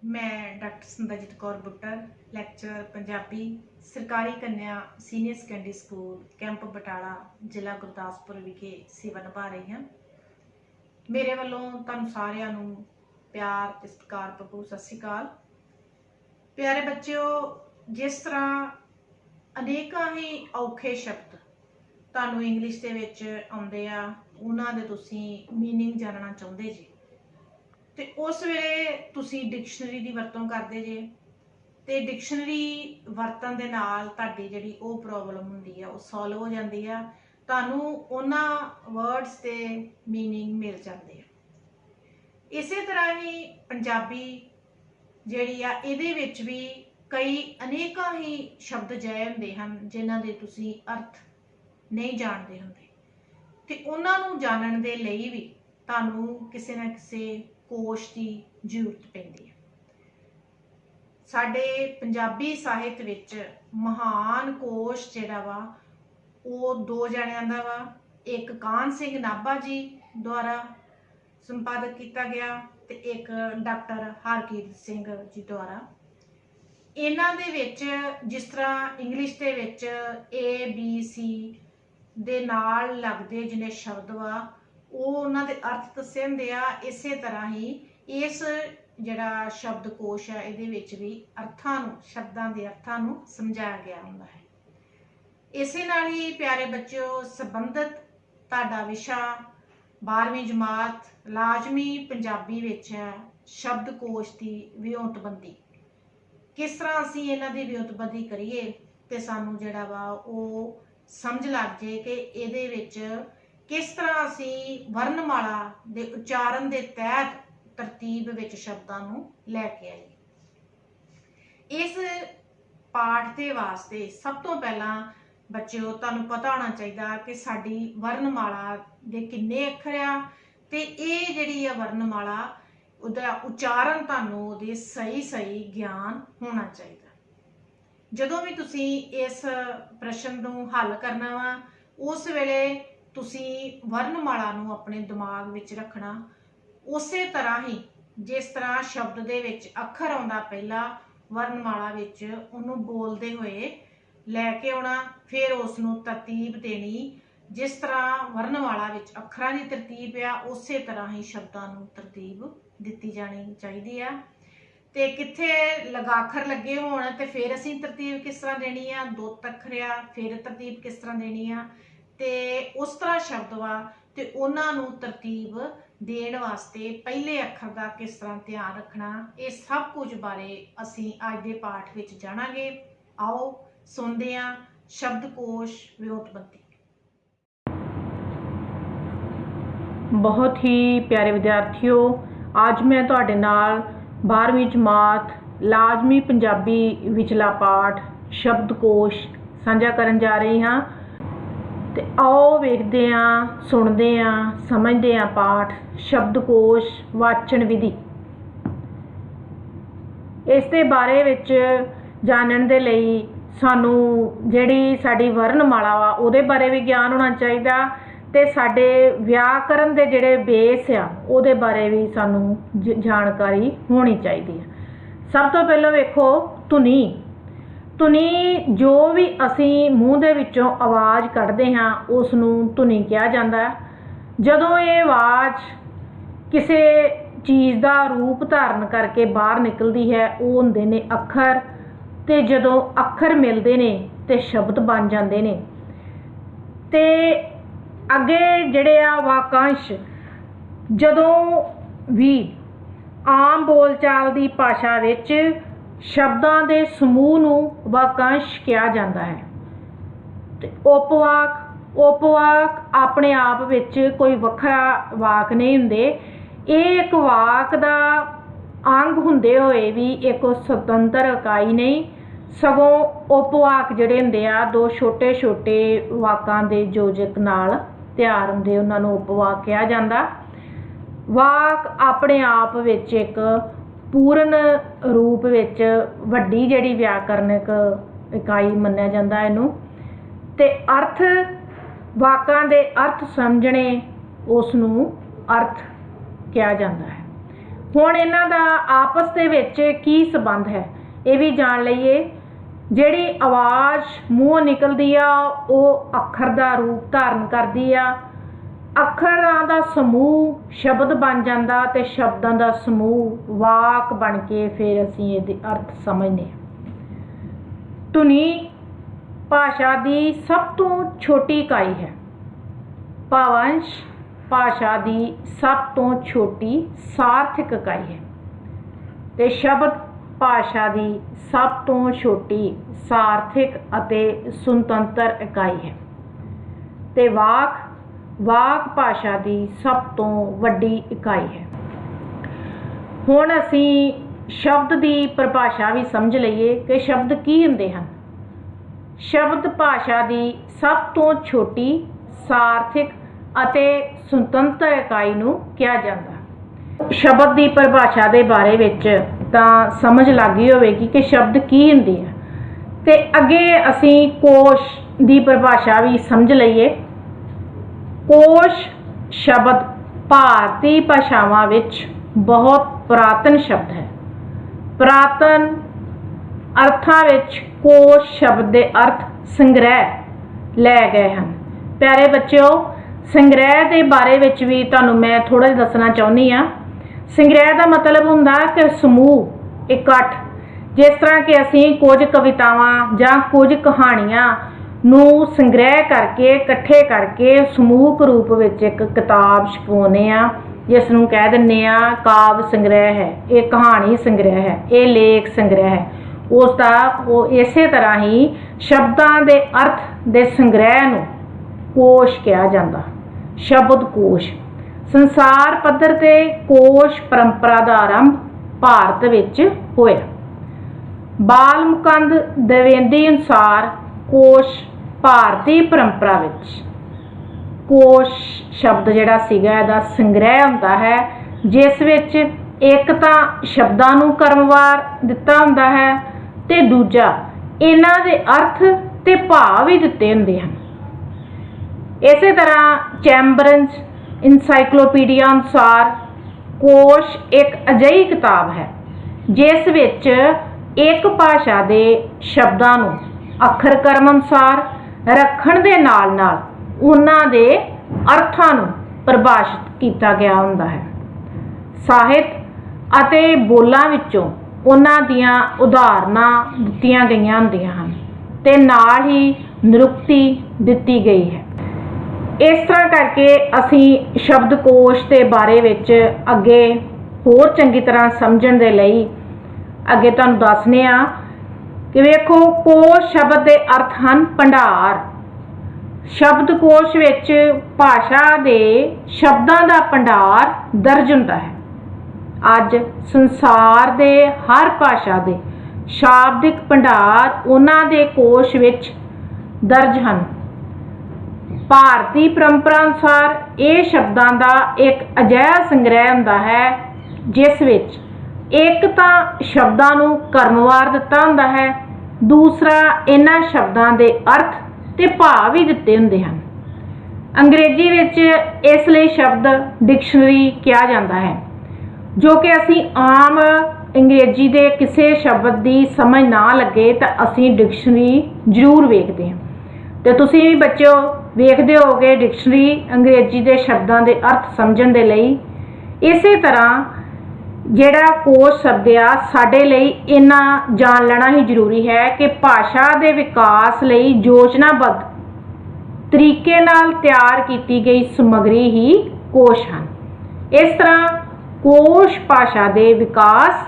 मैं doctor Simranjeet Kaur Buttar lecturer Punjabi सरकारी कन्या senior secondary school camp Batala जिला गुरदासपुर विखे सेवा निभा रही हाँ। मेरे वालों तुहानूं सारिआं नूं प्यार ते सत्कार भरपूर सत श्री अकाल। प्यारे बच्चों, जिस तरह अनेकां ही औखे शब्द तुहानूं इंग्लिश दे विच आउंदे आ, उन्हां दे तुसीं मीनिंग जानना चाहुंदे जे ते उस वेले तुसी डिक्शनरी की वरतों करते जे ते डिक्शनरी वरतन दे नाल तुहाडी जिहड़ी ओह प्रॉब्लम हुंदी है वो सॉल्व हो जाती है। तुहानूं उन्हां वर्ड्स के मीनिंग मिल जाते हैं। इसे तरह ही पंजाबी जिहड़ी आ इहदे विच भी कई अनेकां ही शब्द जय हुंदे हन जिन्हां दे तुसी अर्थ नहीं जानते हुंदे ते उन्हां नूं जानन दे लई भी तुहानूं किसी ना किसी कोश की जरूरत पैंदी है। साडे पंजाबी साहित्य विच महान कोश जिहड़ा वा वो दो जणियां दा वा। एक कान सिंह नाभा जी द्वारा संपादक किया गया ते एक डॉक्टर हरकीरत सिंह जी द्वारा। इन्हां दे विच जिस तरह इंग्लिश दे विच ABC दे नाल लगदे जिन्ने शब्द वा उन्हां दे अर्थ दस्से हुंदे आ, इसे तरह ही इस जिहड़ा शब्दकोश है इहदे विच भी अर्थां नूं शब्दां दे अर्थां नूं समझाया गया हुंदा है। इसे नाल ही प्यारे बच्चों संबंधित तुहाडा विशा 12वीं जमात लाजमी पंजाबी विच है शब्दकोश की विਉਂਤਬੰਦੀ। किस तरह असीं इन्हां दी विਉਂਤਬੰਦੀ करिए ते सानूं जिहड़ा वा ओह समझ लग जाए कि इहदे विच किस तरह असी वर्णमाला के उच्चारण के तहत तरतीब विच शब्दां नूं लैके आईए। इस पाठ के वास्ते सब तो पहला बच्चों तुहानूं पता होना चाहिए कि साडी वर्णमाला दे किन्ने अखर आ ते इह जिहड़ी आ वर्णमाला उहदा उच्चारण तुहानूं उहदे सही सही ज्ञान होना चाहिए। जदों भी तुसीं इस प्रश्न नूं हल करना वा उस वेले तुसी वर्णमाला नूं अपने दिमाग विच रखना। उसे तरह ही जिस तरह शब्द दे विच अखर आउंदा पहला वर्णमाला विच उहनूं बोलदे होए लैके आउणा, फिर उस नूं तरतीब देनी। जिस तरह वर्णमाला विच अखरां दी तरतीब आ उसे तरह ही शब्दां नूं तरतीब दित्ती जानी चाहिदी आ। ते कित्थे लगाखर लगे होण ते फिर असीं तरतीब किस तरह देनी आ, दो अखर आ फिर तरतीब किस तरह देनी आ ते उस तरह शब्द वा ते उन्हां नूं तरतीब देण वास्ते पहले अखर का किस तरह ध्यान रखना, ये सब कुछ बारे असीं अज दे पाठ विच जाणांगे। आओ सुणदे हां शब्दकोश विਉਂਤਬੰਦੀ। बहुत ही प्यारे विद्यार्थियों, आज मैं तुहाडे नाल 12वीं जमात लाजमी पंजाबी विचला पाठ शब्दकोश साझा करन जा रही हाँ। ते आओ वेखदे हां, सुणदे हां, समझदे हां पाठ शब्दकोश वाचन विधि। इस दे बारे विच जानन दे लई सानू जिहड़ी साडी वर्णमाला वा उहदे बारे भी ज्ञान होना चाहिदा ते साडे व्याकरण दे जिहड़े बेस आ उहदे बारे भी सानू जानकारी होनी चाहिदी है। सब तो पहले वेखो धुनी। धुनी जो भी असी मूँह दे विचों आवाज़ कढ़दे हाँ उस नूं धुनी कहा जाता है। जदों ये आवाज़ किसी चीज़ का रूप धारण करके बाहर निकलती है वो हुंदे ने अखर, ते जदों अखर मिलते ने ते शब्द बन जाते ने। ते अगे जिहड़े आ वाकांश जदों भी आम बोलचाल की भाषा विच शब्दां दे समूह नूं वाकांश कहा जाता है। ते उपवाक अपने आप विच कोई वखरा वाक नहीं हुंदे, ये एक वाक दा अंग हुंदे होए भी एक स्वतंत्र इकाई नहीं, सगों उपवाक जिहड़े हुंदे आ दो छोटे छोटे वाकां दे योजक नाल तैयार हुंदे, उन्हां नूं उपवाक कहा जांदा। वाक अपने आप विच एक पूर्ण रूप विच वड्डी जिहड़ी व्याकरणिक इकाई मन्निया जांदा इहनूं। ते अर्थ वाकां दे अर्थ समझणे उस नूं अर्थ कहा जाता है। ਹੁਣ ਇਹਨਾਂ ਦਾ ਆਪਸ ਦੇ ਵਿੱਚ ਕੀ ਸੰਬੰਧ ਹੈ ਇਹ ਵੀ ਜਾਣ ਲਈਏ। ਜਿਹੜੀ ਆਵਾਜ਼ ਮੂੰਹੋਂ ਨਿਕਲਦੀ ਆ ਉਹ ਅੱਖਰ ਦਾ ਰੂਪ ਧਾਰਨ ਕਰਦੀ ਆ। ਅੱਖਰਾਂ ਦਾ ਸਮੂਹ ਸ਼ਬਦ ਬਣ ਜਾਂਦਾ ਤੇ ਸ਼ਬਦਾਂ ਦਾ ਸਮੂਹ ਵਾਕ ਬਣ ਕੇ ਫਿਰ ਅਸੀਂ ਇਹਦੇ ਅਰਥ ਸਮਝਦੇ ਹਾਂ। ਧੁਨੀ ਭਾਸ਼ਾ ਦੀ ਸਭ ਤੋਂ ਛੋਟੀ ਇਕਾਈ ਹੈ। ਭਾਵੰਸ਼ ਭਾਸ਼ਾ ਦੀ ਸਭ ਤੋਂ ਛੋਟੀ ਸਾਰਥਿਕ ਇਕਾਈ ਹੈ ਤੇ ਸ਼ਬਦ ਭਾਸ਼ਾ ਦੀ ਸਭ ਤੋਂ ਛੋਟੀ ਸਾਰਥਿਕ ਅਤੇ ਸੁਤੰਤਰ ਇਕਾਈ ਹੈ ਤੇ ਵਾਕ ਭਾਸ਼ਾ ਦੀ ਸਭ ਤੋਂ ਵੱਡੀ ਇਕਾਈ ਹੈ। ਹੁਣ ਅਸੀਂ ਸ਼ਬਦ ਦੀ ਪਰਿਭਾਸ਼ਾ ਵੀ ਸਮਝ ਲਈਏ ਕਿ ਸ਼ਬਦ ਕੀ ਹੁੰਦੇ ਹਨ। ਸ਼ਬਦ ਭਾਸ਼ਾ ਦੀ ਸਭ ਤੋਂ ਛੋਟੀ ਸਾਰਥਿਕ ਅਤੇ ਸੁਤੰਤਰ ਇਕਾਈ ਨੂੰ ਕਿਹਾ ਜਾਂਦਾ। ਸ਼ਬਦ ਦੀ ਪਰਿਭਾਸ਼ਾ ਦੇ ਬਾਰੇ ਵਿੱਚ ਤਾਂ ਸਮਝ ਲੱਗ ਗਈ ਹੋਵੇਗੀ ਕਿ ਸ਼ਬਦ ਕੀ ਹੁੰਦੇ ਆ ਤੇ ਅੱਗੇ ਅਸੀਂ ਕੋਸ਼ ਦੀ ਪਰਿਭਾਸ਼ਾ ਵੀ ਸਮਝ ਲਈਏ। ਕੋਸ਼ ਸ਼ਬਦ ਭਾਰਤੀ ਭਾਸ਼ਾਵਾਂ ਵਿੱਚ ਬਹੁਤ ਪੁਰਾਤਨ ਸ਼ਬਦ ਹੈ। ਪੁਰਾਤਨ ਅਰਥਾਂ ਵਿੱਚ ਕੋਸ਼ ਸ਼ਬਦ ਦੇ ਅਰਥ ਸੰਗ੍ਰਹਿ ਲੈ ਗਏ ਹਨ। ਪਿਆਰੇ ਬੱਚਿਓ, ਸੰਗ੍ਰਹਿ ਦੇ ਬਾਰੇ ਵਿੱਚ ਵੀ ਤੁਹਾਨੂੰ ਮੈਂ ਥੋੜਾ ਜਿਹਾ ਦੱਸਣਾ ਚਾਹੁੰਦੀ ਹਾਂ। ਸੰਗ੍ਰਹਿ ਦਾ ਮਤਲਬ ਹੁੰਦਾ ਕਿ ਸਮੂਹ, ਇਕੱਠ। ਜਿਸ ਤਰ੍ਹਾਂ ਕਿ ਅਸੀਂ ਕੁਝ ਕਵਿਤਾਵਾਂ ਜਾਂ ਕੁਝ ਕਹਾਣੀਆਂ ਨੂੰ ਸੰਗ੍ਰਹਿ ਕਰਕੇ ਇਕੱਠੇ ਕਰਕੇ ਸਮੂਹਕ ਰੂਪ ਵਿੱਚ ਇੱਕ ਕਿਤਾਬ ਛਪਾਉਂਦੇ ਆ, ਜਿਸ ਨੂੰ ਕਹਿ ਦਿੰਦੇ ਆ ਕਾਵਿ ਸੰਗ੍ਰਹਿ ਹੈ, ਇਹ ਕਹਾਣੀ ਸੰਗ੍ਰਹਿ ਹੈ, ਇਹ ਲੇਖ ਸੰਗ੍ਰਹਿ ਹੈ। ਉਸ ਦਾ ਉਹ ਇਸੇ ਤਰ੍ਹਾਂ ਹੀ ਸ਼ਬਦਾਂ ਦੇ ਅਰਥ ਦੇ ਸੰਗ੍ਰਹਿ ਨੂੰ ਕੋਸ਼ ਕਿਹਾ ਜਾਂਦਾ, ਸ਼ਬਦ ਕੋਸ਼। ਸੰਸਾਰ ਪੱਧਰ ਤੇ ਕੋਸ਼ ਪਰੰਪਰਾ ਦਾ ਆਰੰਭ ਭਾਰਤ ਵਿੱਚ ਹੋਇਆ। ਬਾਲਮੁਕੰਦ ਦਵਿੰਦੀ ਅਨੁਸਾਰ ਕੋਸ਼ ਭਾਰਤੀ ਪਰੰਪਰਾ ਵਿੱਚ ਕੋਸ਼ ਸ਼ਬਦ ਜਿਹੜਾ ਸੀਗਾ ਇਹਦਾ ਸੰਗ੍ਰਹਿ ਹੁੰਦਾ ਹੈ, ਜਿਸ ਵਿੱਚ ਇੱਕ ਤਾਂ ਸ਼ਬਦਾਂ ਨੂੰ ਕ੍ਰਮਵਾਰ ਦਿੱਤਾ ਹੁੰਦਾ ਹੈ ਤੇ ਦੂਜਾ ਇਹਨਾਂ ਦੇ ਅਰਥ ਤੇ ਭਾਵ ਵੀ ਦਿੱਤੇ ਹੁੰਦੇ ਹਨ। ਇਸੇ ਤਰ੍ਹਾਂ ਚੈਂਬਰਜ਼ ਇਨਸਾਈਕਲੋਪੀਡੀਆ ਅਨੁਸਾਰ ਕੋਸ਼ ਇੱਕ ਅਜਿਹੀ ਕਿਤਾਬ ਹੈ ਜਿਸ ਵਿੱਚ ਇੱਕ ਭਾਸ਼ਾ ਦੇ ਸ਼ਬਦਾਂ ਨੂੰ ਅੱਖਰ ਕ੍ਰਮ ਅਨੁਸਾਰ ਰੱਖਣ ਦੇ ਨਾਲ ਨਾਲ ਉਹਨਾਂ ਦੇ ਅਰਥਾਂ ਨੂੰ ਪਰਿਭਾਸ਼ਿਤ ਕੀਤਾ ਗਿਆ ਹੁੰਦਾ ਹੈ। ਸਾਹਿਤ ਅਤੇ ਬੋਲਾਂ ਵਿੱਚੋਂ ਉਹਨਾਂ ਦੀਆਂ ਉਦਾਹਰਨਾਂ ਦਿੱਤੀਆਂ ਗਈਆਂ ਹੁੰਦੀਆਂ ਹਨ ਤੇ ਨਾਲ ਹੀ ਨਿਰੁਕਤੀ ਦਿੱਤੀ ਗਈ ਹੈ। ਇਸ ਤਰ੍ਹਾਂ ਕਰਕੇ ਅਸੀਂ ਸ਼ਬਦਕੋਸ਼ ਦੇ ਬਾਰੇ ਵਿੱਚ ਅੱਗੇ ਹੋਰ ਚੰਗੀ ਤਰ੍ਹਾਂ ਸਮਝਣ ਦੇ ਲਈ ਅੱਗੇ ਤੁਹਾਨੂੰ ਦੱਸਦੇ ਹਾਂ ਕਿ ਵੇਖੋ, ਕੋਸ਼ ਸ਼ਬਦ ਦੇ ਅਰਥ ਹਨ ਭੰਡਾਰ। ਸ਼ਬਦਕੋਸ਼ ਵਿੱਚ ਭਾਸ਼ਾ ਦੇ ਸ਼ਬਦਾਂ ਦਾ ਭੰਡਾਰ ਦਰਜ ਹੁੰਦਾ ਹੈ। ਅੱਜ ਸੰਸਾਰ ਦੇ ਹਰ ਭਾਸ਼ਾ ਦੇ ਸ਼ਾਬਦਿਕ ਭੰਡਾਰ ਉਹਨਾਂ ਦੇ ਕੋਸ਼ ਵਿੱਚ ਦਰਜ ਹਨ। ਭਾਰਤੀ ਪਰੰਪਰਾ ਅਨੁਸਾਰ ਇਹ ਸ਼ਬਦਾਂ ਦਾ ਇੱਕ ਅਜਿਹਾ ਸੰਗ੍ਰਹਿ ਹੁੰਦਾ ਹੈ ਜਿਸ ਵਿੱਚ ਇੱਕ ਤਾਂ ਸ਼ਬਦਾਂ ਨੂੰ ਕ੍ਰਮਵਾਰ ਦਿੱਤਾ ਹੁੰਦਾ ਹੈ, ਦੂਸਰਾ ਇਹਨਾਂ ਸ਼ਬਦਾਂ ਦੇ ਅਰਥ ਤੇ ਭਾਵ ਵੀ ਦਿੱਤੇ ਹੁੰਦੇ ਹਨ। ਅੰਗਰੇਜ਼ੀ ਵਿੱਚ ਇਸ ਲਈ ਸ਼ਬਦ ਡਿਕਸ਼ਨਰੀ ਕਿਹਾ ਜਾਂਦਾ ਹੈ, ਜੋ ਕਿ ਅਸੀਂ ਆਮ ਅੰਗਰੇਜ਼ੀ ਦੇ ਕਿਸੇ ਸ਼ਬਦ ਦੀ ਸਮਝ ਨਾ ਲੱਗੇ ਤਾਂ ਅਸੀਂ ਡਿਕਸ਼ਨਰੀ ਜ਼ਰੂਰ ਵੇਖਦੇ ਹਾਂ ਤੇ ਤੁਸੀਂ ਵੀ ਬੱਚਿਓ ਵੇਖਦੇ ਹੋਗੇ ਡਿਕਸ਼ਨਰੀ ਅੰਗਰੇਜ਼ੀ ਦੇ ਸ਼ਬਦਾਂ ਦੇ ਅਰਥ ਸਮਝਣ ਦੇ ਲਈ। ਇਸੇ ਤਰ੍ਹਾਂ ਜਿਹੜਾ ਕੋਸ਼ ਸ਼ਬਦ ਆ ਸਾਡੇ ਲਈ ਇੰਨਾ ਜਾਣ ਲੈਣਾ ਹੀ ਜ਼ਰੂਰੀ ਹੈ ਕਿ ਭਾਸ਼ਾ ਦੇ ਵਿਕਾਸ ਲਈ ਯੋਜਨਾਬੱਧ ਤਰੀਕੇ ਨਾਲ ਤਿਆਰ ਕੀਤੀ ਗਈ ਸਮੱਗਰੀ ਹੀ ਕੋਸ਼ ਹਨ। ਇਸ ਤਰ੍ਹਾਂ ਕੋਸ਼ ਭਾਸ਼ਾ ਦੇ ਵਿਕਾਸ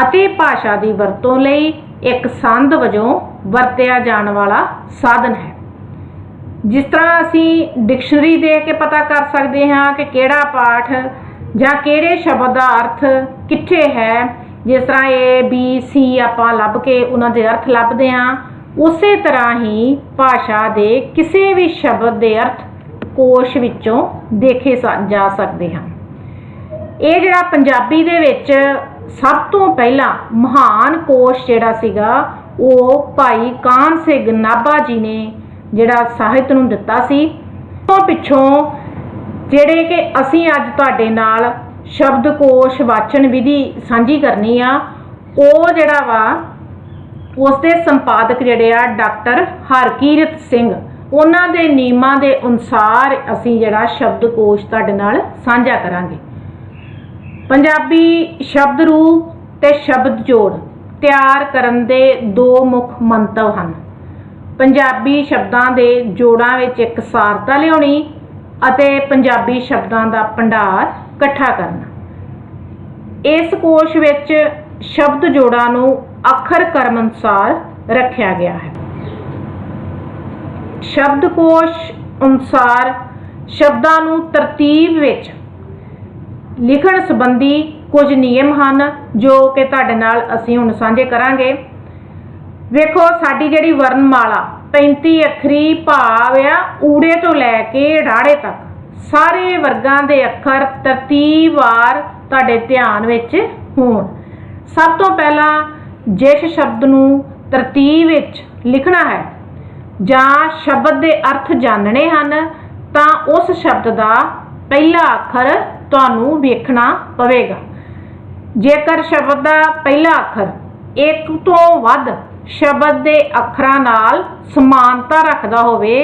ਅਤੇ ਭਾਸ਼ਾ ਦੀ ਵਰਤੋਂ ਲਈ ਇੱਕ ਸੰਦ ਵਜੋਂ ਵਰਤਿਆ ਜਾਣ ਵਾਲਾ ਸਾਧਨ ਹੈ। ਜਿਸ ਤਰ੍ਹਾਂ ਅਸੀਂ ਡਿਕਸ਼ਨਰੀ ਦੇਖ ਕੇ ਪਤਾ ਕਰ ਸਕਦੇ ਹਾਂ ਕਿ ਕਿਹੜਾ ਪਾਠ ਜਾਂ ਕਿਹੜੇ ਸ਼ਬਦ ਦਾ ਅਰਥ ਕਿੱਥੇ ਹੈ, ਜਿਸ ਤਰ੍ਹਾਂ ABC ਆਪਾਂ ਲੱਭ ਕੇ ਉਹਨਾਂ ਦੇ ਅਰਥ ਲੱਭਦੇ ਹਾਂ, ਉਸੇ ਤਰ੍ਹਾਂ ਹੀ ਭਾਸ਼ਾ ਦੇ ਕਿਸੇ ਵੀ ਸ਼ਬਦ ਦੇ ਅਰਥ ਕੋਸ਼ ਵਿੱਚੋਂ ਦੇਖੇ ਜਾ ਸਕਦੇ ਹਨ। ਇਹ ਜਿਹੜਾ ਪੰਜਾਬੀ ਦੇ ਵਿੱਚ ਸਭ ਤੋਂ ਪਹਿਲਾਂ ਮਹਾਨ ਕੋਸ਼ ਜਿਹੜਾ ਸੀਗਾ ਉਹ ਭਾਈ ਕਾਹਨ ਸਿੰਘ ਨਾਭਾ ਜੀ ਨੇ ਜਿਹੜਾ ਸਾਹਿਤ ਨੂੰ ਦਿੱਤਾ ਸੀ। ਤੋਂ ਪਿੱਛੋਂ ਜਿਹੜੇ ਕਿ ਅਸੀਂ ਅੱਜ ਤੁਹਾਡੇ ਨਾਲ शब्दकोश वाचन विधि सांझी करनी आ। ਉਹ ਜਿਹੜਾ ਵਾ उसके संपादक ਜਿਹੜੇ ਆ डॉक्टर हरकीरत सिंह, ਉਹਨਾਂ ਦੇ ਨਿਯਮਾਂ ਦੇ ਅਨੁਸਾਰ ਅਸੀਂ ਜਿਹੜਾ ਸ਼ਬਦਕੋਸ਼ ਤੁਹਾਡੇ ਨਾਲ ਸਾਂਝਾ ਕਰਾਂਗੇ। ਪੰਜਾਬੀ ਸ਼ਬਦ ਰੂਪ ਤੇ ਸ਼ਬਦ ਜੋੜ ਤਿਆਰ ਕਰਨ ਦੇ ਦੋ ਮੁੱਖ ਮੰਤਵ ਹਨ। ਪੰਜਾਬੀ ਸ਼ਬਦਾਂ ਦੇ ਜੋੜਾਂ ਵਿੱਚ ਇਕਸਾਰਤਾ ਲਿਆਉਣੀ ਅਤੇ ਪੰਜਾਬੀ ਸ਼ਬਦਾਂ ਦਾ ਭੰਡਾਰ ਇਕੱਠਾ ਕਰਨਾ। ਇਸ ਕੋਸ਼ ਵਿੱਚ ਸ਼ਬਦ ਜੋੜਾਂ ਨੂੰ ਅੱਖਰ ਕ੍ਰਮ ਅਨੁਸਾਰ ਰੱਖਿਆ ਗਿਆ ਹੈ। ਸ਼ਬਦਕੋਸ਼ ਅਨੁਸਾਰ ਸ਼ਬਦਾਂ ਨੂੰ ਤਰਤੀਬ ਵਿੱਚ ਲਿਖਣ ਸੰਬੰਧੀ ਕੁਝ ਨਿਯਮ ਹਨ ਜੋ ਕਿ ਤੁਹਾਡੇ ਨਾਲ ਅਸੀਂ ਹੁਣ ਸਾਂਝੇ ਕਰਾਂਗੇ। ਵੇਖੋ ਸਾਡੀ ਜਿਹੜੀ ਵਰਨਮਾਲਾ 35 ਅੱਖਰੀ ਭਾਵ ਆ ਊੜੇ ਤੋਂ ਲੈ ਕੇ ਰਾੜੇ ਤੱਕ ਸਾਰੇ ਵਰਗਾਂ ਦੇ ਅੱਖਰ ਤਰਤੀਬਵਾਰ ਤੁਹਾਡੇ ਧਿਆਨ ਵਿੱਚ ਹੋਣ। ਸਭ ਤੋਂ ਪਹਿਲਾਂ ਜਿਸ ਸ਼ਬਦ ਨੂੰ ਤਰਤੀਬ ਵਿੱਚ ਲਿਖਣਾ ਹੈ ਜਾਂ ਸ਼ਬਦ ਦੇ ਅਰਥ ਜਾਣਨੇ ਹਨ ਤਾਂ ਉਸ ਸ਼ਬਦ ਦਾ ਪਹਿਲਾ ਅੱਖਰ ਤੁਹਾਨੂੰ ਵੇਖਣਾ ਪਵੇਗਾ। ਜੇਕਰ ਸ਼ਬਦ ਦਾ ਪਹਿਲਾ ਅੱਖਰ ਇੱਕ ਤੋਂ ਵੱਧ ਸ਼ਬਦ ਦੇ ਅੱਖਰਾਂ ਨਾਲ ਸਮਾਨਤਾ ਰੱਖਦਾ ਹੋਵੇ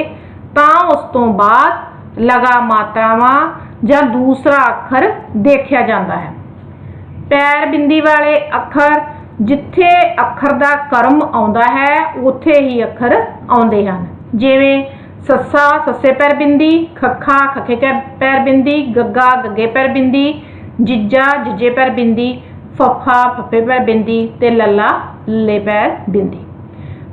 ਤਾਂ ਉਸ ਤੋਂ ਬਾਅਦ ਲਗਾ ਮਾਤਰਾਵਾਂ ਜਾਂ ਦੂਸਰਾ ਅੱਖਰ ਦੇਖਿਆ ਜਾਂਦਾ ਹੈ। ਪੈਰ ਬਿੰਦੀ ਵਾਲੇ ਅੱਖਰ ਜਿੱਥੇ ਅੱਖਰ ਦਾ ਕਰਮ ਆਉਂਦਾ ਹੈ ਉੱਥੇ ਹੀ ਅੱਖਰ ਆਉਂਦੇ ਹਨ। ਜਿਵੇਂ ਸੱਸਾ ਸੱਸੇ ਪੈਰ ਬਿੰਦੀ, ਖੱਖਾ ਖੱਖੇ ਪੈਰ ਬਿੰਦੀ, ਗੱਗਾ ਗੱਗੇ ਪੈਰ ਬਿੰਦੀ, ਜਿੱਜਾ ਜਿੱਜੇ ਪੈਰ ਬਿੰਦੀ, ਫੱਫਾ ਫੱਫੇ ਪੈਰ ਬਿੰਦੀ ਤੇ ਲੱਲਾ ਲੱਲੇ ਪੈਰ ਬਿੰਦੀ।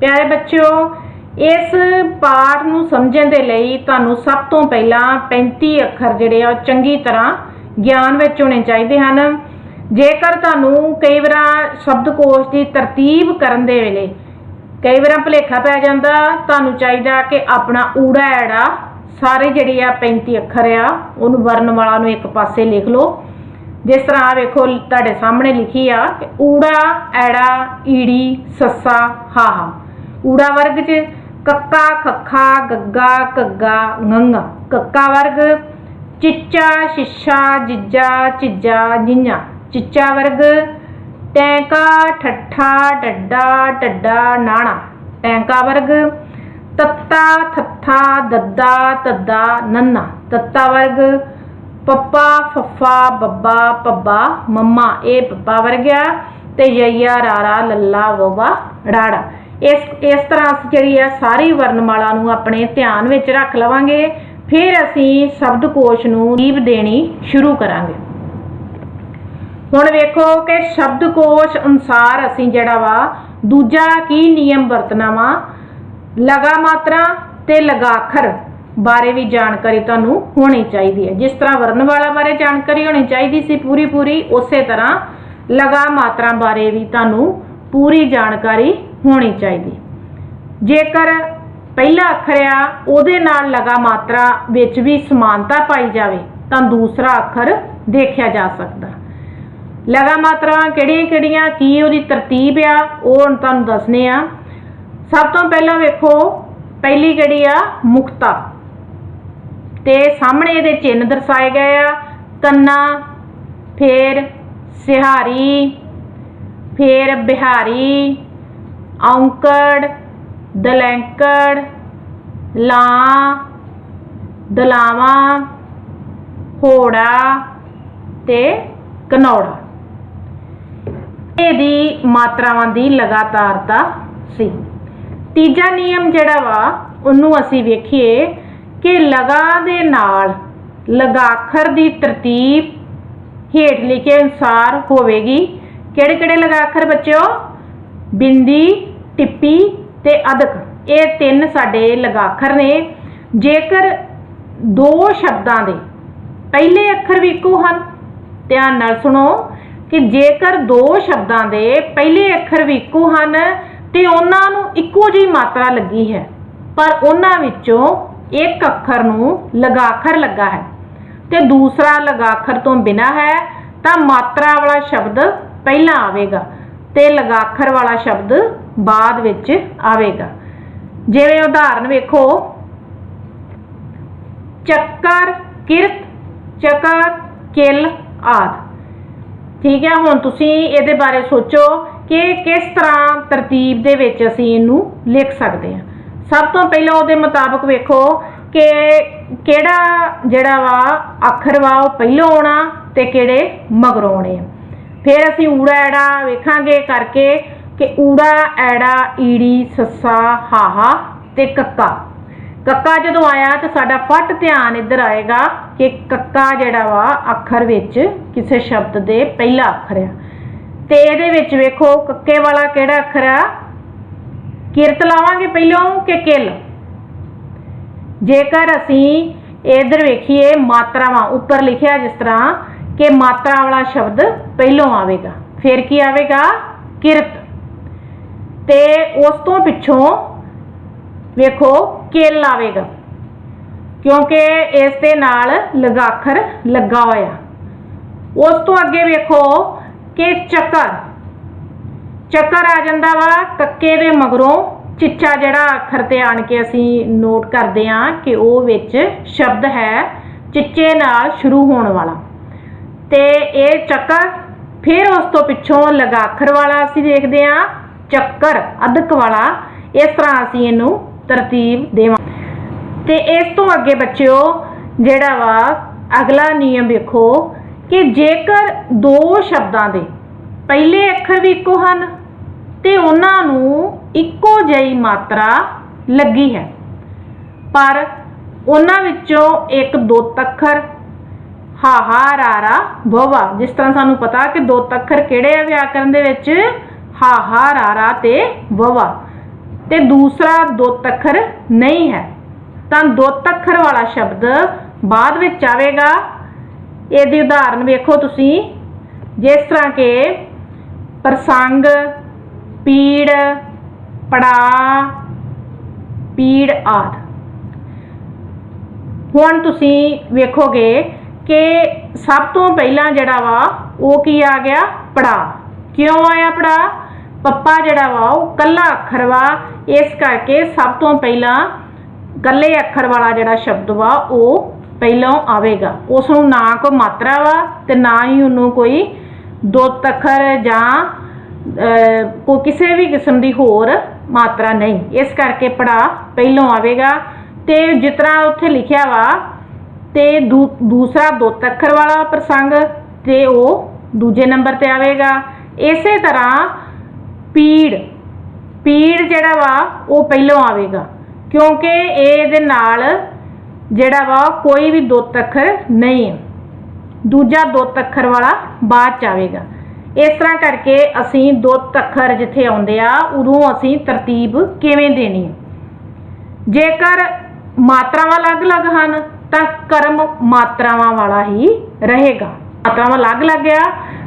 ਪਿਆਰੇ ਬੱਚਿਓ, ਇਸ ਪਾਠ ਨੂੰ ਸਮਝਣ ਦੇ ਲਈ ਤੁਹਾਨੂੰ ਸਭ ਤੋਂ ਪਹਿਲਾਂ 35 ਅੱਖਰ ਜਿਹੜੇ ਆ ਚੰਗੀ ਤਰ੍ਹਾਂ ਗਿਆਨ ਵਿੱਚ ਹੋਣੇ ਚਾਹੀਦੇ ਹਨ। ਜੇਕਰ ਤੁਹਾਨੂੰ ਕਈ ਵਾਰ ਸ਼ਬਦਕੋਸ਼ ਦੀ ਤਰਤੀਬ ਕਰਨ ਦੇ ਵੇਲੇ ਕਈ ਵਾਰ ਭੁਲੇਖਾ ਪੈ ਜਾਂਦਾ, ਤੁਹਾਨੂੰ ਚਾਹੀਦਾ ਕਿ ਆਪਣਾ ਊੜਾ ਐੜਾ ਸਾਰੇ ਜਿਹੜੇ ਆ 35 ਅੱਖਰ ਆ ਉਹਨੂੰ ਵਰਨਮਾਲਾ ਨੂੰ ਇੱਕ ਪਾਸੇ ਲਿਖ ਲਓ। ਜਿਸ ਤਰ੍ਹਾਂ ਵੇਖੋ ਤੁਹਾਡੇ ਸਾਹਮਣੇ ਲਿਖੀ ਆ ਕਿ ਊੜਾ ਐੜਾ ਈੜੀ ਸੱਸਾ ਹਾਹਾ। ਊੜਾ ਵਰਗ 'ਚ ਕੱਕਾ ਖੱਖਾ ਗੱਗਾ ਘੱਗਾ ngੰਗਾ। ਕੱਕਾ ਵਰਗ ਚਿੱਚਾ ਛਿੱਛਾ ਜਿੱਜਾ ਝਿੱਜਾ ਜਿੰਝਾ। ਚਿੱਚਾ ਵਰਗ ਟੈਂਕਾ ਠੱਠਾ ਡੱਡਾ ਢੱਡਾ ਨਾਣਾ। ਟੈਂਕਾ ਵਰਗ ਤੱਤਾ ਥੱਥਾ ਦੱਦਾ ਤੱਦਾ ਨੰਨਾ। ਤੱਤਾ ਵਰਗ ਪੱਪਾ ਫੱਫਾ ਬੱਬਾ ਪੱਬਾ ਮੰਮਾ। ਇਹ ਪੱਪਾ ਵਰਗਿਆ ਤੇ ਯਈਆ ਰਾਰਾ ਲੱਲਾ ਵੋਵਾ ਰਾੜਾ। ਇਸ ਤਰ੍ਹਾਂ ਅਸੀਂ ਜਿਹੜੀ ਆ ਸਾਰੀ ਵਰਨਮਾਲਾ ਨੂੰ ਆਪਣੇ ਧਿਆਨ ਵਿੱਚ ਰੱਖ ਲਵਾਂਗੇ। ਫਿਰ ਅਸੀਂ ਸ਼ਬਦਕੋਸ਼ ਨੂੰ ਤਰਤੀਬ ਦੇਣੀ ਸ਼ੁਰੂ ਕਰਾਂਗੇ। ਹੁਣ ਵੇਖੋ ਕਿ ਸ਼ਬਦਕੋਸ਼ ਅਨੁਸਾਰ ਅਸੀਂ ਜਿਹੜਾ ਵਾ ਦੂਜਾ ਕੀ ਨਿਯਮ ਵਰਤਣਾ ਵਾ। ਲਗਾ ਮਾਤਰਾ ਤੇ ਲਗਾਖਰ ਬਾਰੇ ਵੀ ਜਾਣਕਾਰੀ ਤੁਹਾਨੂੰ ਹੋਣੀ ਚਾਹੀਦੀ ਹੈ। ਜਿਸ ਤਰ੍ਹਾਂ ਵਰਨਮਾਲਾ ਬਾਰੇ ਜਾਣਕਾਰੀ ਹੋਣੀ ਚਾਹੀਦੀ ਸੀ ਪੂਰੀ ਉਸੇ ਤਰ੍ਹਾਂ ਲਗਾ ਮਾਤਰਾ ਬਾਰੇ ਵੀ ਤੁਹਾਨੂੰ ਪੂਰੀ ਜਾਣਕਾਰੀ ਹੋਣੀ ਚਾਹੀਦੀ। ਜੇਕਰ ਪਹਿਲਾ ਅੱਖਰ ਆ ਉਹਦੇ ਨਾਲ ਲਗਾ ਮਾਤਰਾ ਵਿੱਚ ਵੀ ਸਮਾਨਤਾ ਪਾਈ ਜਾਵੇ ਤਾਂ ਦੂਸਰਾ ਅੱਖਰ ਦੇਖਿਆ ਜਾ ਸਕਦਾ। ਲਗਾ ਮਾਤਰਾਵਾਂ ਕਿਹੜੀਆਂ ਕੀ ਉਹਦੀ ਤਰਤੀਬ ਆ ਉਹ ਹੁਣ ਤੁਹਾਨੂੰ ਦੱਸਨੇ ਆ। ਸਭ ਤੋਂ ਪਹਿਲਾਂ ਵੇਖੋ ਪਹਿਲੀ ਕਿਹੜੀ ਆ ਮੁਕਤਾ ਤੇ ਸਾਹਮਣੇ ਇਹਦੇ ਚਿੰਨ੍ਹ ਦਰਸਾਏ ਗਏ ਆ। ਕੰਨਾ, ਫੇਰ ਸਿਹਾਰੀ, ਫੇਰ ਬਿਹਾਰੀ, ਔਂਕੜ, ਦਲੈਂਕੜ, ਲਾਂ, ਦਲਾਵਾਂ, ਹੋੜਾ ਤੇ ਘਨੌੜਾ। ਇਹਦੀ ਮਾਤਰਾਵਾਂ ਦੀ ਲਗਾਤਾਰਤਾ ਸੀ। ਤੀਜਾ ਨਿਯਮ ਜਿਹੜਾ ਵਾ ਉਹਨੂੰ ਅਸੀਂ ਵੇਖੀਏ ਕਿ ਲਗਾ ਦੇ ਨਾਲ ਲਗਾਖਰ ਦੀ ਤਰਤੀਬ ਹੇਠ ਲਿਖੇ ਅਨੁਸਾਰ ਹੋਵੇਗੀ। ਕਿਹੜੇ ਲਗਾਖਰ ਬੱਚਿਓ? ਬਿੰਦੀ, ਟਿੱਪੀ ਤੇ ਅਦਕ। ਇਹ ਤਿੰਨ ਸਾਡੇ ਲਗਾਖਰ ਨੇ। ਜੇਕਰ ਦੋ ਸ਼ਬਦਾਂ ਦੇ ਪਹਿਲੇ ਅੱਖਰ ਵੀ ਇੱਕੋ ਹਨ, ਧਿਆਨ ਨਾਲ ਸੁਣੋ ਕਿ ਜੇਕਰ ਦੋ ਸ਼ਬਦਾਂ ਦੇ ਪਹਿਲੇ ਅੱਖਰ ਵੀ ਇੱਕੋ ਹਨ ਤੇ ਉਹਨਾਂ ਨੂੰ ਇੱਕੋ ਜਿਹੀ ਮਾਤਰਾ ਲੱਗੀ ਹੈ ਪਰ ਉਹਨਾਂ ਵਿੱਚੋਂ ਇੱਕ ਅੱਖਰ ਨੂੰ ਲਗਾਖਰ ਲੱਗਾ ਹੈ ਤੇ ਦੂਸਰਾ ਲਗਾਖਰ ਤੋਂ ਬਿਨਾ ਹੈ ਤਾਂ ਮਾਤਰਾ ਵਾਲਾ ਸ਼ਬਦ ਪਹਿਲਾਂ ਆਵੇਗਾ ਤੇ ਲਗਾਖਰ ਵਾਲਾ ਸ਼ਬਦ ਬਾਅਦ ਵਿੱਚ ਆਵੇਗਾ। ਜਿਵੇਂ ਉਦਾਹਰਨ ਵੇਖੋ, ਚੱਕਰ, ਕਿਰਤ, ਚਕਰ, ਕਿਲ, आदि। ठीक है, हुण तुसीं इहदे बारे सोचो कि किस तरह तरतीब दे विच असीं इहनूं लिख सकते हैं। सब तो पहले उहदे मुताबक वेखो कि किहड़ा जिहड़ा वा अखर वा वो पहलों आउणा ते किहड़े मगरों आउणे। फिर असीं ऊड़ा ऐड़ा वेखांगे करके कि ऊड़ा ऐड़ा ईड़ी सस्सा हाहा ते कक्का। कक्का जदों आया तो साडा फट ध्यान इधर आएगा कि कक्का जिहड़ा वा अखर विच किसी शब्द दे पहला अखर है। ते इहदे विच वेखो कक्के वाला किहड़ा अखर आ, किरत लावांगे पहलों कि किल। जेकर असीं इधर वेखीए मात्रावां उपर लिखिया जिस तरह कि मात्रा वाला शब्द पहलों आवेगा, फिर की आवेगा किरत, ते उस तो पिछों वेखो किल आवेगा क्योंकि इस दे नाल लगाखर लगा होया। उस तो अगे वेखो कि चक्कर, चक्कर आ जांदा वा कक्के दे मगरों चिच्चा जिहड़ा अखर ते आण के असीं नोट करदे हां कि वो विच शब्द है चिच्चे नाल शुरू होने वाला, ते ये चक्कर। फिर उस तो पिछों लगाखर वाला असीं देखदे हां चक्कर अदक वाला। इस तरह असीं इहनूं तरतीब देवां। ते इस तो अगे बच्चों जिहड़ा वा अगला नियम वेखो कि जेकर दो शब्दां दे पहले अखर भी इक्को हन ते उन्हां नूं इक्को जही मात्रा लगी है, पर उन्हां विचों एक दुੱਤ अखर हाहा रारा वोवा। जिस तरह सानूं पता कि दुੱਤ अखर किहड़े आ व्याकरण दे विच, हाहा रारा ते वोवा, ते दूसरा दुੱਤ अखर नहीं है, तां दुੱਤ अखर वाला शब्द बाद विच आवेगा। इहदी उदाहरण वेखो तुसीं, जिस तरह के प्रसंग, पीड़, पड़ा, पीड़ आदि। हुण तुसीं वेखोगे कि सब तो पहला जिहड़ा वा वो की आ गया पड़ा। क्यों आया पड़ा? पप्पा जिहड़ा वा वो कल्ला अखर वा, इस करके सब तो पहला कल्ले अखर वाला जिहड़ा शब्द वा वो पहलों आवेगा। उसनूं ना कोई मात्रा वा ते ना ही उन्होंने कोई दुੱਤ अखर जां कोई किसी भी किस्म की होर मात्रा नहीं, इस करके पड़ा पहलों आवेगा। ते जिस तरह उत्थे लिखिया वा ते दूसरा दुੱਤ अखर वाला प्रसंग ते वो दूजे नंबर ते आवेगा। इसे तरह पीड़, पीड़ जिहड़ा वा वो पहलों आवेगा क्योंकि इहदे नाल जिहड़ा वा कोई भी दुੱਤ अखर नहीं है, दूजा दुੱਤ अखर वाला बाद च आवेगा। इस तरह करके असीं दुੱਤ अखर जिथे आउंदे आ उदों असीं तरतीब किवें देनी है। जेकर मात्रावां अलग-अलग हन तां कर्म मात्रावां वाला ही रहेगा। मात्रावां अलग-अलग आ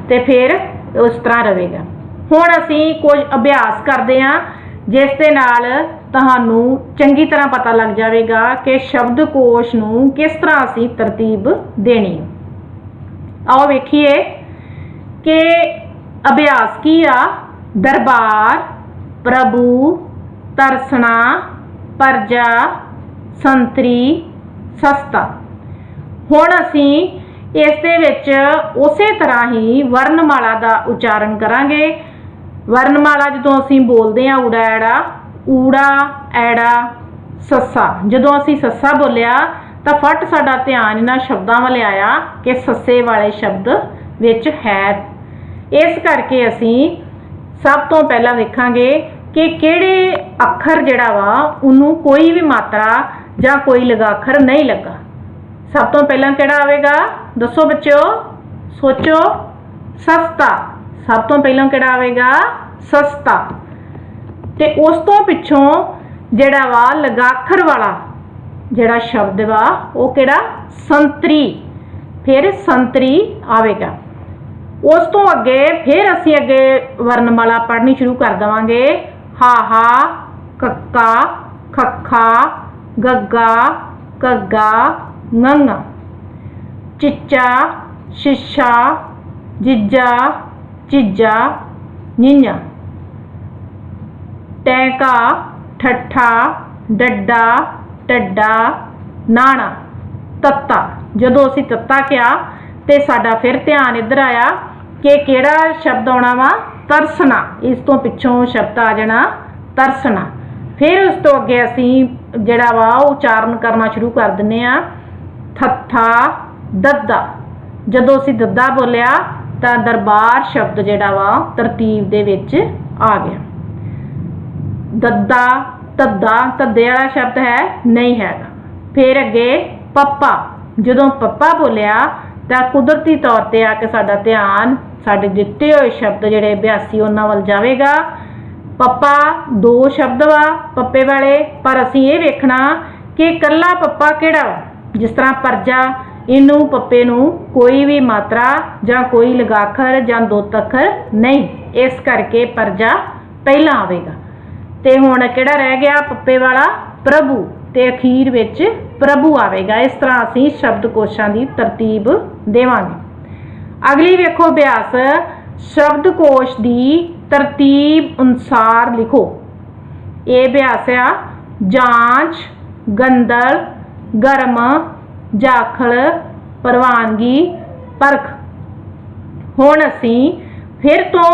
ते फिर उस तरह रहेगा। हुण असीं कुछ अभ्यास करदे हां जिस दे नाल तुहानूं चंगी तरह पता लग जाएगा कि शब्दकोश नूं किस तरह असीं तरतीब देनी है। आओ वेखिए कि अभ्यास की आ। दरबार, प्रभु, तरसना, प्रजा, संतरी, सस्ता। हुण असीं इस दे विच उसे तरह ही वर्णमाला का उच्चारण करांगे। वर्णमाला जदों असीं बोलदे हां ऊड़ा ऐड़ा, ऊड़ा ऐड़ा सस्सा, जदों असीं सस्सा बोलिया तो फट साडा ध्यान इन्हां शब्दां वाले आया कि सस्से वाले शब्द विच है। इस करके असीं सब तो पहला वेखांगे कि किहड़े अखर जिहड़ा वा उन्होंने कोई भी मात्रा जां कोई लगाखर नहीं लगा। सब तो पहला किहड़ा आवेगा दसो बच्चों, सोचो। सस्ता। सब तो पहला किहड़ा आवेगा सस्ता। ते उस तो पिछों जिहड़ा वा लगाखर वाला जिहड़ा शब्द वा वो किहड़ा संतरी, फिर संतरी आवेगा। उस तो अगे फिर असीं अगे वर्णमाला पढ़नी शुरू कर देवांगे। हाहा, कक्का, खक्खा, गग्गा, घग्गा, ngंगा, चिच्चा, शिशा, जिज्जा, चिज्जा, ञिञा, टैंका, ठट्ठा, डड्डा, टड्डा, नाना, तत्ता। जदों असीं तत्ता किया ਤੇ ਸਾਡਾ फिर ध्यान इधर आया कि किहड़ा शब्द आना वा तरसना। इस तो पिछों शब्द आ जाना तरसना। फिर उस तो अगे असी जिहड़ा वा उचारण करना शुरू कर दिंदे आ थत्था दद्दा। जदों असी दद्दा बोलिया तो दरबार शब्द जिहड़ा वा तरतीब दे विच आ गया। दद्दा धद्दा धद्दे वाला शब्द है नहीं हैगा। फिर अगे पप्पा। जदों पप्पा बोलिया तो कुदरती तौर पर आके साडा ध्यान साडे दिते हुए शब्द जिहड़े अभ्यासी उन्हां वल जावेगा। पप्पा दो शब्द वा पप्पे वाले, पर असीं ये वेखना कि कल्ला पप्पा किहड़ा वा। जिस तरह परजा इनू पप्पे नू कोई भी मात्रा जां कोई लगाखर जां दुत्त अखर नहीं, इस करके परजा पहला आवेगा। ते हुण किहड़ा रह गया पप्पे वाला प्रभु, ते अखीर विच प्रभु आवेगा। इस तरह असीं शब्दकोशां दी तरतीब देवांगे। अगली वेखो अभ्यास, शब्दकोश दी तरतीब अनुसार लिखो। ये अभ्यास आ जांच, गंदल, गर्म, जाखल, प्रवानगी, परख। हुण असीं फिर तो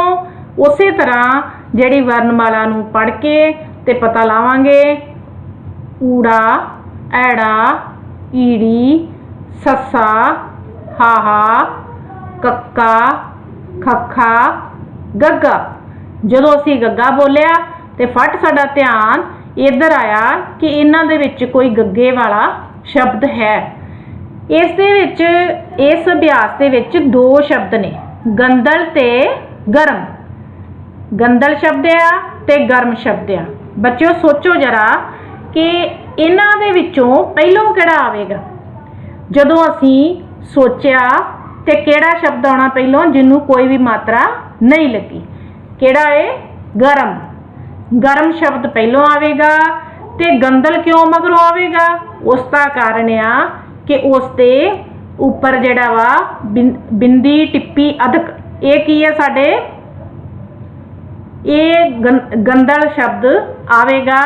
उसे तरह जिहड़ी वर्णमाला नूं पढ़ के ते पता लावांगे। ऊड़ा, ऐड़ा, ईड़ी, ससा, हाहा, कक्का, खखा, गग्गा। जदों असी गग्गा बोलिया तो फट साडा ध्यान इधर आया कि इन्हां दे विच कोई गग्गे वाला शब्द है। इस दे विच इस अभ्यास दे विच दो शब्द ने, गंदल ते गर्म। गंदल शब्द आ ते गर्म शब्द आ। बच्चों सोचो जरा कि इन्हां दे विचों पहलों किहड़ा आवेगा। जदों असी सोचिया ते किहड़ा शब्द आना पहलों जिन्हों कोई भी मात्रा नहीं लगी, किहड़ा है गर्म। गर्म शब्द पहलों आवेगा। ते गंदल क्यों मगरों आवेगा? उसका कारण आ कि उसके उपर जिहड़ा वा बिंदी टिप्पी अधक, ये की है साडे, ये गंदल शब्द आवेगा।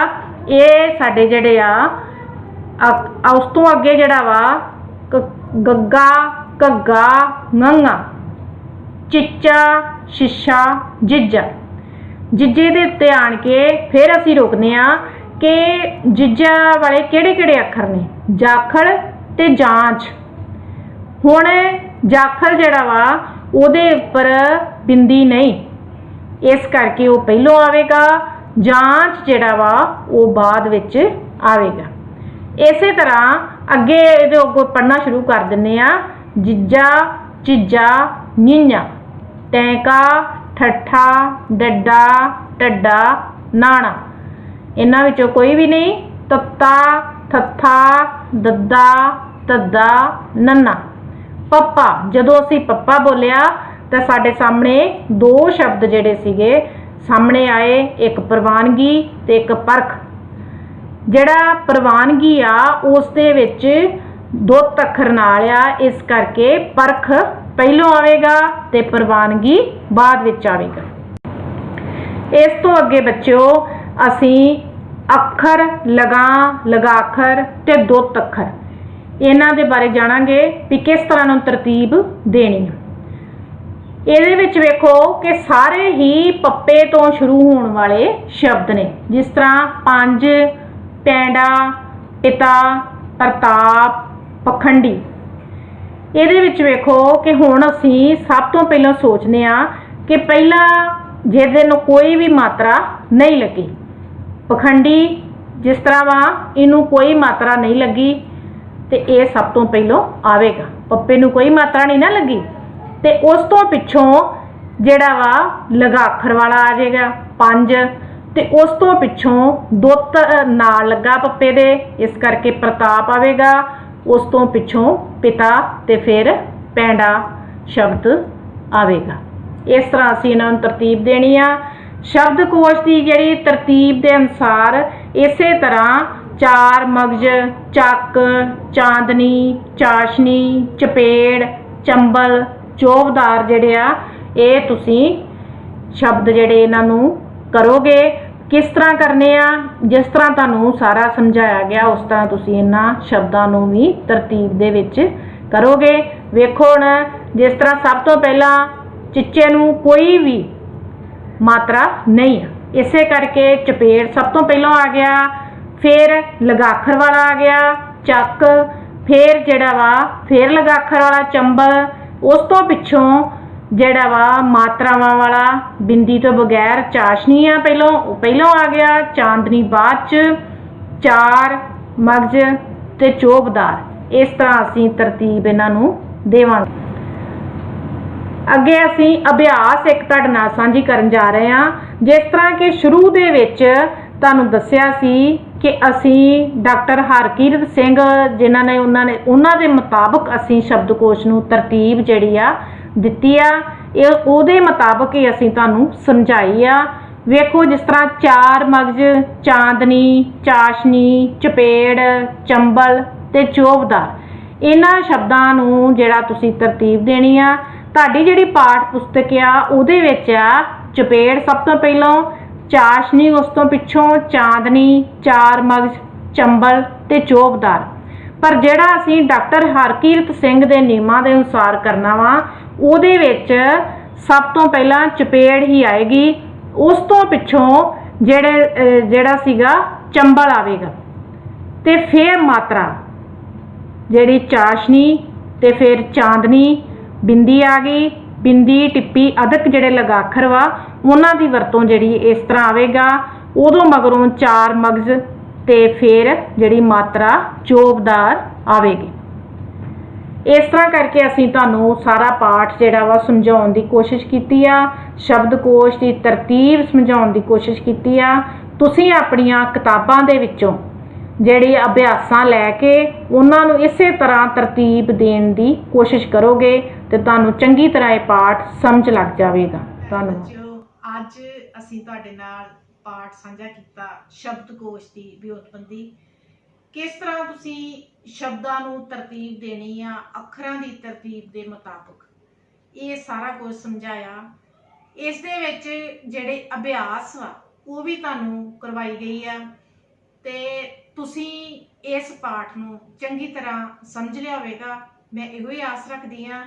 ये साडे जिहड़े आ उस तो अगे जिहड़ा वा गग्गा, घग्गा, ngंगा, चिच्चा, शिशा, जिज्जा। जिज्जे दे उत्ते आण के फिर असी रोकने आ कि जिज्जा वाले किहड़े किहड़े अखर ने, जाखल ते जांच। हुण जाखल जिहड़ा वा उहदे उपर बिंदी नहीं, इस करके वो पहलों आवेगा। जांच जिहड़ा वा वो बाद विच आवेगा। इसे तरह अगे इहदे अगों पढ़ना शुरू कर दिंदे आ। जिज्जा, चिज्जा, नींजा, टैंका, ठट्ठा, डड्डा, टड्डा, नाना। इन्हां विचों कोई भी नहीं। तत्ता, थत्था, दद्दा, तद्दा, नन्ना। पप्पा। जदों असी पप्पा बोलिया तो साडे सामने दो शब्द जिहड़े सीगे सामने आए, एक प्रवानगी ते एक परख। जिहड़ा प्रवानगी आ उस दे विच दुत्त अखर नाल आ, इस करके परख पहलों आवेगा ते प्रवानगी बाद विच आवेगा। इस तो अगे बच्चों असी अखर, लगां, लगाखर ते दुत्त अखर इन्हां दे बारे जाणांगे भी किस तरह नाल तरतीब देनी है। ਇਹਦੇ ਵਿੱਚ ਵੇਖੋ कि सारे ही पप्पे तो शुरू होने वाले शब्द ने, जिस तरह पंज, पैंडा, पिता, प्रताप, पखंडी। ਇਹਦੇ ਵਿੱਚ ਵੇਖੋ कि हुण असी सब तो पहलों सोचने आ कि पहला ਜਿਹਦੇ ਨੂੰ कोई भी मात्रा नहीं लगी। पखंडी जिस तरह वा इनू कोई मात्रा नहीं लगी तो ये सब तो पहलों आवेगा। पप्पे नू कोई मात्रा नहीं ना लगी ते उस तो पिछों जिहड़ा वा लगाखर वाला आ जाएगा पंज, ते उस तो पिछों दुत्त नाल लगा पप्पे दे, इस करके प्रताप आवेगा। उस तो पिछों पिता ते फिर पैंडा शब्द आवेगा। इस तरह असीं इन्हां नूं तरतीब देनी आ। शब्दकोश की जिहड़ी तरतीब के अनुसार इसे तरह चार मगज, चक, चांदनी, चाशनी, चपेड़, चंबल, चौबदार जिहड़े आ ये तुसीं शब्द जिहड़े इन्हां नूं करोगे। किस तरह करने आ, जिस तरह तुहानूं सारा समझाया गया उस तरह तुसीं इन्हां शब्दां नूं भी तरतीब दे विच करोगे ਵੇਖੋ ਹੁਣ जिस तरह सब तो पहला चिच्चे नूं कोई भी मात्रा नहीं है, इसे करके चपेड़ सब तो पहलों आ गया, फिर लगाखर वाला आ गया चक, फिर जिहड़ा वा फिर लगाखर वाला चंबल, उस तो पिछों जिहड़ा वा मात्रावां वाला बिंदी तो बगैर चाशनी आ पहलों आ गया, चांदनी बाद च, चार मगज ते चोबदार। इस तरह असीं तरतीब इन्हां नूं देवांगे। ਅੱਗੇ ਅਸੀਂ ਅਭਿਆਸ ਇੱਕ ਤੁਹਾਡੇ ਨਾਲ ਸਾਂਝੀ ਕਰਨ ਜਾ ਰਹੇ ਹਾਂ। ਜਿਸ ਤਰ੍ਹਾਂ ਕਿ ਸ਼ੁਰੂ ਦੇ ਵਿੱਚ ਤੁਹਾਨੂੰ ਦੱਸਿਆ ਸੀ ਕਿ ਅਸੀਂ ਡਾਕਟਰ ਹਰਕੀਰਤ ਸਿੰਘ ਜਿਨ੍ਹਾਂ ਨੇ ਉਹਨਾਂ ਦੇ ਮੁਤਾਬਕ ਅਸੀਂ ਸ਼ਬਦਕੋਸ਼ ਨੂੰ ਤਰਤੀਬ ਜਿਹੜੀ ਆ ਦਿੱਤੀ ਆ, ਇਹ ਉਹਦੇ ਮੁਤਾਬਕ ਹੀ ਅਸੀਂ ਤੁਹਾਨੂੰ ਸਮਝਾਈ ਆ। ਵੇਖੋ ਜਿਸ ਤਰ੍ਹਾਂ ਚਾਰ ਮਗਜ, ਚਾਂਦਨੀ, ਚਾਸ਼ਨੀ, ਚਪੇੜ, ਚੰਬਲ ਤੇ ਚੋਬਦਾਰ, ਇਹਨਾਂ ਸ਼ਬਦਾਂ ਨੂੰ ਜਿਹੜਾ ਤੁਸੀਂ ਤਰਤੀਬ ਦੇਣੀ ਆ। ਤੁਹਾਡੀ ਜਿਹੜੀ ਪਾਠ ਪੁਸਤਕ ਆ ਉਹਦੇ ਵਿੱਚ ਆ ਚਪੇੜ ਸਭ ਤੋਂ ਪਹਿਲਾਂ, ਚਾਸ਼ਨੀ ਉਸ ਤੋਂ ਪਿੱਛੋਂ, ਚਾਂਦਨੀ, ਚਾਰ ਮਗਜ, ਚੰਬਲ ਤੇ ਚੋਬਦਾਰ। ਪਰ ਜਿਹੜਾ ਅਸੀਂ ਡਾਕਟਰ ਹਰਕੀਰਤ ਸਿੰਘ ਦੇ ਨਿਯਮਾਂ ਦੇ ਅਨੁਸਾਰ ਕਰਨਾ ਵਾ, ਉਹਦੇ ਵਿੱਚ ਸਭ ਤੋਂ ਪਹਿਲਾਂ ਚਪੇੜ ਹੀ ਆਏਗੀ, ਉਸ ਤੋਂ ਪਿੱਛੋਂ ਜਿਹੜਾ ਸੀਗਾ ਚੰਬਲ ਆਵੇਗਾ, ਤੇ ਫਿਰ ਮਾਤਰਾ ਜਿਹੜੀ ਚਾਸ਼ਨੀ ਤੇ ਫਿਰ ਚਾਂਦਨੀ, बिंदी आ गई, बिंदी टिप्पी अदक जिहड़े लगाखर वा उन्हां दी वरतों जिहड़ी इस तरह आवेगा। उदों मगरों चार मगज ते फिर जिहड़ी मात्रा चोबदार आवेगी। इस तरह करके असीं तुहानूं सारा पाठ जिहड़ा वा समझाउण दी कोशिश कीती आ, शब्दकोश दी तरतीब समझाउण दी कोशिश कीती आ। तुसीं अपणीआं किताबां दे विचों ਜਿਹੜੀ ਅਭਿਆਸਾਂ ਲੈ ਕੇ ਉਹਨਾਂ ਨੂੰ ਇਸੇ ਤਰ੍ਹਾਂ ਤਰਤੀਬ ਦੇਣ ਦੀ ਕੋਸ਼ਿਸ਼ ਕਰੋਗੇ ਤੇ ਤੁਹਾਨੂੰ ਚੰਗੀ ਤਰ੍ਹਾਂ ਇਹ ਪਾਠ ਸਮਝ ਲੱਗ ਜਾਵੇਗਾ। ਧੰਨਵਾਦ। ਅੱਜ ਅਸੀਂ ਤੁਹਾਡੇ ਨਾਲ ਪਾਠ ਸਾਂਝਾ ਕੀਤਾ ਸ਼ਬਦਕੋਸ਼ ਦੀ ਵਿਉਤਪੰਦੀ, ਕਿਸ ਤਰ੍ਹਾਂ ਤੁਸੀਂ ਸ਼ਬਦਾਂ ਨੂੰ ਤਰਤੀਬ ਦੇਣੀ ਆ ਅੱਖਰਾਂ ਦੀ ਤਰਤੀਬ ਦੇ ਮੁਤਾਬਕ, ਇਹ ਸਾਰਾ ਕੁਝ ਸਮਝਾਇਆ। ਇਸ ਦੇ ਵਿੱਚ ਜਿਹੜੇ ਅਭਿਆਸ ਵਾ ਉਹ ਵੀ ਤੁਹਾਨੂੰ ਕਰਵਾਈ ਗਈ ਆ ਤੇ ਤੁਸੀਂ ਇਸ ਪਾਠ ਨੂੰ ਚੰਗੀ ਤਰ੍ਹਾਂ ਸਮਝ ਲਿਆ ਹੋਵੇਗਾ, ਮੈਂ ਇਹੋ ਹੀ ਆਸ ਰੱਖਦੀ ਹਾਂ।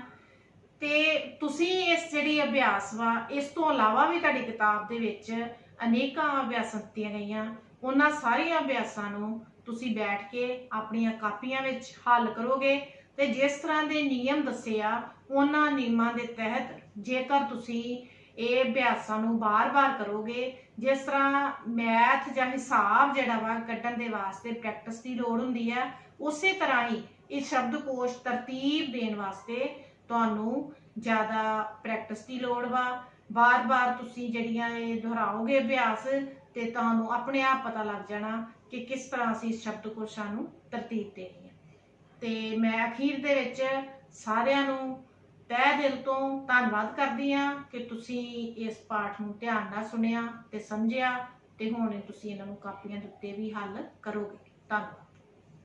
ਤੇ ਤੁਸੀਂ ਇਸ ਜਿਹੜੀ ਅਭਿਆਸ ਵਾ ਇਸ ਤੋਂ ਇਲਾਵਾ ਵੀ ਤੁਹਾਡੀ ਕਿਤਾਬ ਦੇ ਵਿੱਚ ਅਨੇਕਾਂ ਅਭਿਆਸਾਂ ਦਿੱਤੀਆਂ ਗਈਆਂ, ਉਹਨਾਂ ਸਾਰੀਆਂ ਅਭਿਆਸਾਂ ਨੂੰ ਤੁਸੀਂ ਬੈਠ ਕੇ ਆਪਣੀਆਂ ਕਾਪੀਆਂ ਵਿੱਚ ਹੱਲ ਕਰੋਗੇ ਤੇ ਜਿਸ ਤਰ੍ਹਾਂ ਦੇ ਨਿਯਮ ਦੱਸੇ ਆ ਉਹਨਾਂ ਨਿਯਮਾਂ ਦੇ ਤਹਿਤ ਜੇਕਰ ਤੁਸੀਂ ਇਹ ਅਭਿਆਸਾਂ ਨੂੰ ਬਾਰ-ਬਾਰ ਕਰੋਗੇ, ਜਿਸ ਤਰ੍ਹਾਂ ਮੈਥ ਜਾਂ ਹਿਸਾਬ ਜਿਹੜਾ ਵਾ ਕੱਢਣ ਦੇ ਵਾਸਤੇ ਪ੍ਰੈਕਟਿਸ ਦੀ ਲੋੜ ਹੁੰਦੀ ਹੈ, ਉਸੇ ਤਰ੍ਹਾਂ ਹੀ ਇਹ ਸ਼ਬਦਕੋਸ਼ ਤਰਤੀਬ ਦੇਣ ਵਾਸਤੇ ਤੁਹਾਨੂੰ ਜ਼ਿਆਦਾ ਪ੍ਰੈਕਟਿਸ ਦੀ ਲੋੜ ਵਾ। ਬਾਰ-ਬਾਰ ਤੁਸੀਂ ਜਿਹੜੀਆਂ ਇਹ ਦੁਹਰਾਓਗੇ ਅਭਿਆਸ ਤੇ ਤੁਹਾਨੂੰ ਆਪਣੇ ਆਪ ਪਤਾ ਲੱਗ ਜਾਣਾ ਕਿ ਕਿਸ ਤਰ੍ਹਾਂ ਅਸੀਂ ਸ਼ਬਦਕੋਸ਼ਾਂ ਨੂੰ ਤਰਤੀਬ ਦੇਣੀ ਹੈ। ਤੇ ਮੈਂ ਅਖੀਰ ਦੇ ਵਿੱਚ ਸਾਰਿਆਂ ਨੂੰ ਤਹਿ ਦਿਲ ਤੋਂ ਧੰਨਵਾਦ ਕਰਦੀ ਹਾਂ ਕਿ ਤੁਸੀਂ ਇਸ ਪਾਠ ਨੂੰ ਧਿਆਨ ਨਾਲ ਸੁਣਿਆ ਤੇ ਸਮਝਿਆ ਤੇ ਹੁਣ ਤੁਸੀਂ ਇਹਨਾਂ ਨੂੰ ਕਾਪੀਆਂ ਦੇ ਉੱਤੇ ਵੀ ਹੱਲ ਕਰੋਗੇ। ਧੰਨਵਾਦ।